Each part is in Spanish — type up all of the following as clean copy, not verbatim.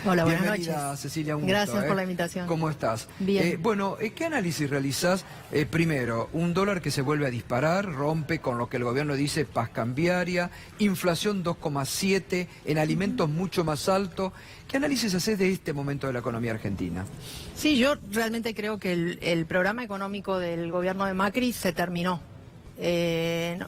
Hola, buenas Bienvenida, noches. Cecilia, un gusto, Gracias por la invitación. ¿Cómo estás? Bien. Bueno, ¿qué análisis realizás? Primero, un dólar que se vuelve a disparar, rompe con lo que el gobierno dice paz cambiaria, inflación 2,7, en alimentos mucho más alto. ¿Qué análisis haces de este momento de la economía argentina? Sí, yo realmente creo que el programa económico del gobierno de Macri se terminó.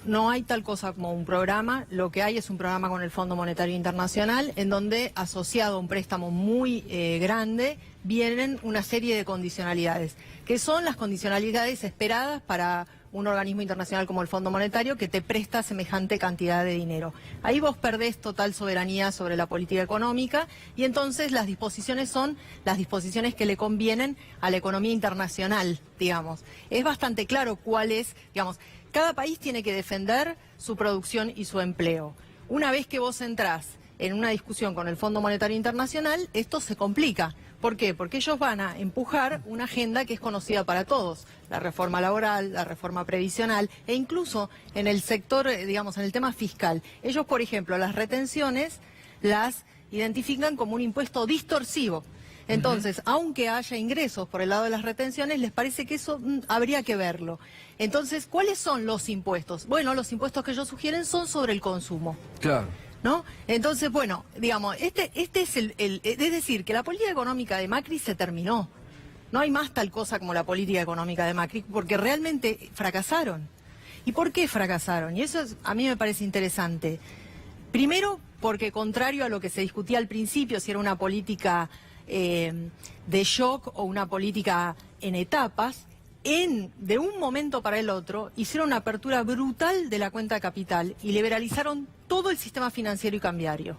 No hay tal cosa como un programa, lo que hay es un programa con el Fondo Monetario Internacional en donde, asociado a un préstamo muy grande, vienen una serie de condicionalidades, que son las condicionalidades esperadas para un organismo internacional como el Fondo Monetario que te presta semejante cantidad de dinero. Ahí vos perdés total soberanía sobre la política económica y entonces las disposiciones son las disposiciones que le convienen a la economía internacional, digamos. Es bastante claro cuál es, digamos, cada país tiene que defender su producción y su empleo. Una vez que vos entrás en una discusión con el Fondo Monetario Internacional, esto se complica. ¿Por qué? Porque ellos van a empujar una agenda que es conocida para todos, la reforma laboral, la reforma previsional e incluso en el sector, digamos, en el tema fiscal. Ellos, por ejemplo, las retenciones las identifican como un impuesto distorsivo. Entonces, aunque haya ingresos por el lado de las retenciones, les parece que eso habría que verlo. Entonces, ¿cuáles son los impuestos? Bueno, los impuestos que ellos sugieren son sobre el consumo. Claro. ¿No? Entonces, bueno, digamos, este es es decir, que la política económica de Macri se terminó. No hay más tal cosa como la política económica de Macri, porque realmente fracasaron. ¿Y por qué fracasaron? Y eso a mí me parece interesante. Primero, porque contrario a lo que se discutía al principio, si era una política de shock o una política en etapas, de un momento para el otro, hicieron una apertura brutal de la cuenta capital y liberalizaron todo el sistema financiero y cambiario.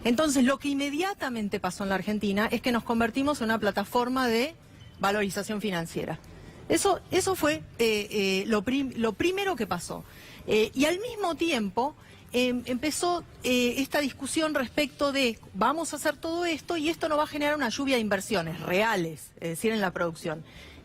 Entonces, lo que inmediatamente pasó en la Argentina es que nos convertimos en una plataforma de valorización financiera. Eso fue lo primero que pasó. Y al mismo tiempo empezó esta discusión respecto de vamos a hacer todo esto y esto no va a generar una lluvia de inversiones reales, es decir, en la producción.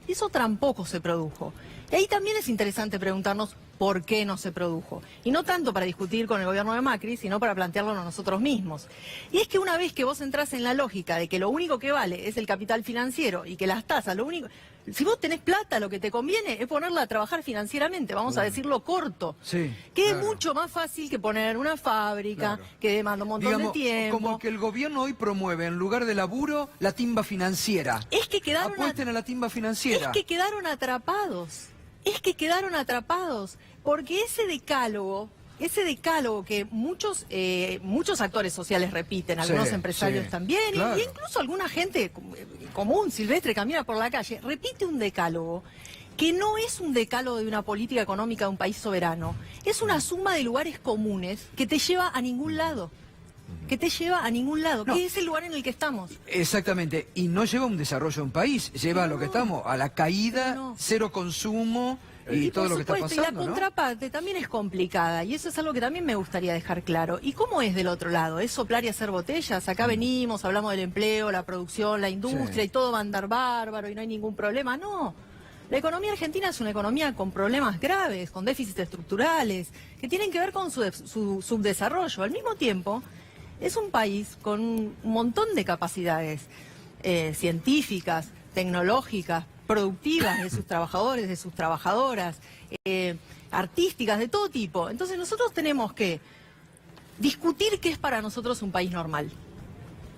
Eso tampoco se produjo. Y ahí también es interesante preguntarnos por qué no se produjo. Y no tanto para discutir con el gobierno de Macri, sino para plantearlo nosotros mismos. Y es que una vez que vos entrás en la lógica de que lo único que vale es el capital financiero y que las tasas, lo único... Si vos tenés plata, lo que te conviene es ponerla a trabajar financieramente, vamos a decirlo corto. Sí, que claro. es mucho más fácil que poner una fábrica, que demanda un montón de tiempo. Como que el gobierno hoy promueve, en lugar de laburo, la timba financiera. Es que quedaron... Apuesten a la timba financiera. Es que quedaron atrapados. Es que quedaron atrapados. Porque ese decálogo que muchos actores sociales repiten, algunos empresarios también, claro. e incluso alguna gente común, silvestre, camina por la calle, repite un decálogo que no es un decálogo de una política económica de un país soberano, es una suma de lugares comunes que te lleva a ningún lado. Que es el lugar en el que estamos. Exactamente, y no lleva a un desarrollo de un país, lleva a lo que estamos, a la caída, cero consumo y todo lo que está pasando, y la contraparte también es complicada, y eso es algo que también me gustaría dejar claro. ¿Y cómo es del otro lado? ¿Es soplar y hacer botellas? Acá venimos, hablamos del empleo, la producción, la industria, y todo va a andar bárbaro y no hay ningún problema. No. La economía argentina es una economía con problemas graves, con déficits estructurales, que tienen que ver con su subdesarrollo. Al mismo tiempo, es un país con un montón de capacidades científicas, tecnológicas, productivas de sus trabajadores, de sus trabajadoras, artísticas, de todo tipo. Entonces nosotros tenemos que discutir qué es para nosotros un país normal.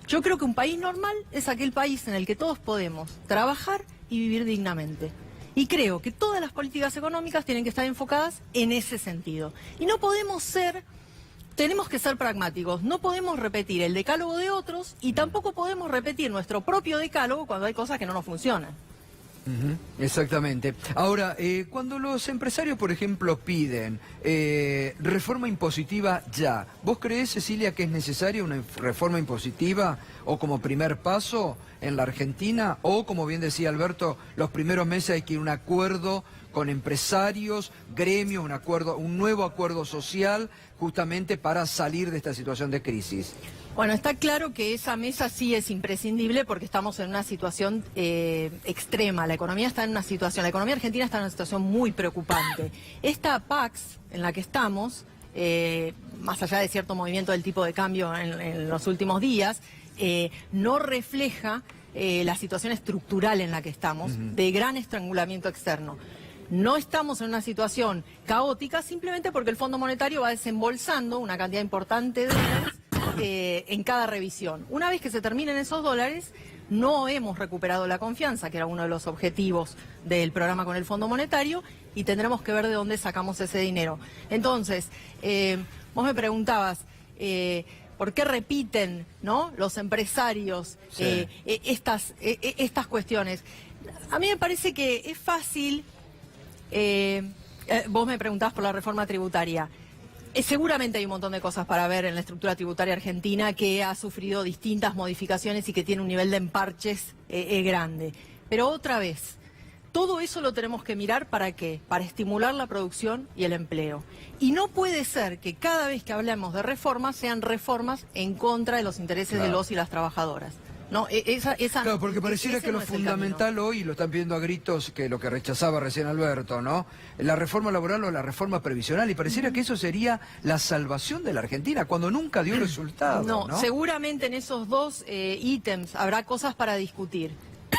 Yo creo que un país normal es aquel país en el que todos podemos trabajar y vivir dignamente. Y creo que todas las políticas económicas tienen que estar enfocadas en ese sentido. Y no podemos tenemos que ser pragmáticos, no podemos repetir el decálogo de otros y tampoco podemos repetir nuestro propio decálogo cuando hay cosas que no nos funcionan. Exactamente. Ahora, cuando los empresarios, por ejemplo, piden reforma impositiva ya, ¿vos creés, Cecilia, que es necesaria una reforma impositiva o como primer paso en la Argentina? O, como bien decía Alberto, los primeros meses hay que ir a un acuerdo con empresarios, gremios, un nuevo acuerdo social, justamente para salir de esta situación de crisis. Bueno, está claro que esa mesa sí es imprescindible porque estamos en una situación extrema. La economía argentina está en una situación muy preocupante. Esta PAX en la que estamos, más allá de cierto movimiento del tipo de cambio en los últimos días, no refleja la situación estructural en la que estamos, de gran estrangulamiento externo. No estamos en una situación caótica simplemente porque el Fondo Monetario va desembolsando una cantidad importante de dólares en cada revisión. Una vez que se terminen esos dólares, no hemos recuperado la confianza, que era uno de los objetivos del programa con el Fondo Monetario, y tendremos que ver de dónde sacamos ese dinero. Entonces, vos me preguntabas, ¿por qué repiten, ¿no?, los empresarios estas cuestiones? A mí me parece que es fácil. Vos me preguntabas por la reforma tributaria. Seguramente hay un montón de cosas para ver en la estructura tributaria argentina que ha sufrido distintas modificaciones y que tiene un nivel de emparches grande. Pero otra vez, todo eso lo tenemos que mirar ¿para qué? Para estimular la producción y el empleo. Y no puede ser que cada vez que hablemos de reformas sean reformas en contra de los intereses de los y las trabajadoras. No, claro, porque pareciera que lo fundamental hoy, lo están pidiendo a gritos, que lo que rechazaba recién Alberto, ¿no? La reforma laboral o la reforma previsional, y pareciera que eso sería la salvación de la Argentina, cuando nunca dio resultado, ¿no? Seguramente en esos dos ítems habrá cosas para discutir.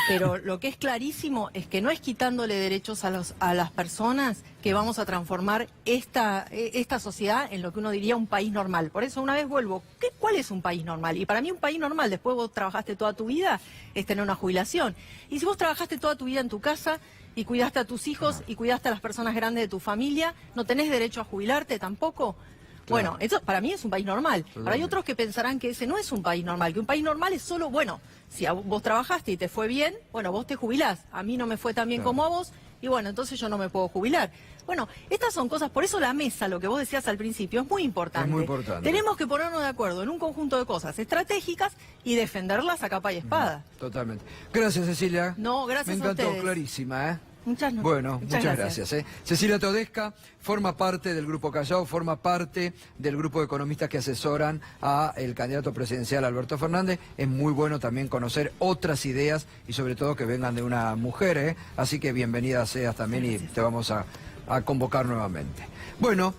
Pero lo que es clarísimo es que no es quitándole derechos a las personas que vamos a transformar esta sociedad en lo que uno diría un país normal. Por eso una vez vuelvo, ¿cuál es un país normal? Y para mí un país normal, después vos trabajaste toda tu vida, es tener una jubilación. Y si vos trabajaste toda tu vida en tu casa y cuidaste a tus hijos y cuidaste a las personas grandes de tu familia, ¿no tenés derecho a jubilarte tampoco? Claro. Bueno, eso para mí es un país normal. Pero hay otros que pensarán que ese no es un país normal, que un país normal es solo, bueno, si vos trabajaste y te fue bien, bueno, vos te jubilás. A mí no me fue tan bien como a vos, y bueno, entonces yo no me puedo jubilar. Bueno, estas son cosas, por eso la mesa, lo que vos decías al principio, es muy importante. Es muy importante. Tenemos que ponernos de acuerdo en un conjunto de cosas estratégicas y defenderlas a capa y espada. Totalmente. Gracias, Cecilia. No, gracias a ustedes. Me encantó, clarísima, ¿eh? Muchas gracias. Cecilia Todesca forma parte del Grupo Callao, forma parte del grupo de economistas que asesoran a el candidato presidencial Alberto Fernández. Es muy bueno también conocer otras ideas y sobre todo que vengan de una mujer, ¿eh? Así que bienvenida seas también y te vamos a convocar nuevamente. Bueno.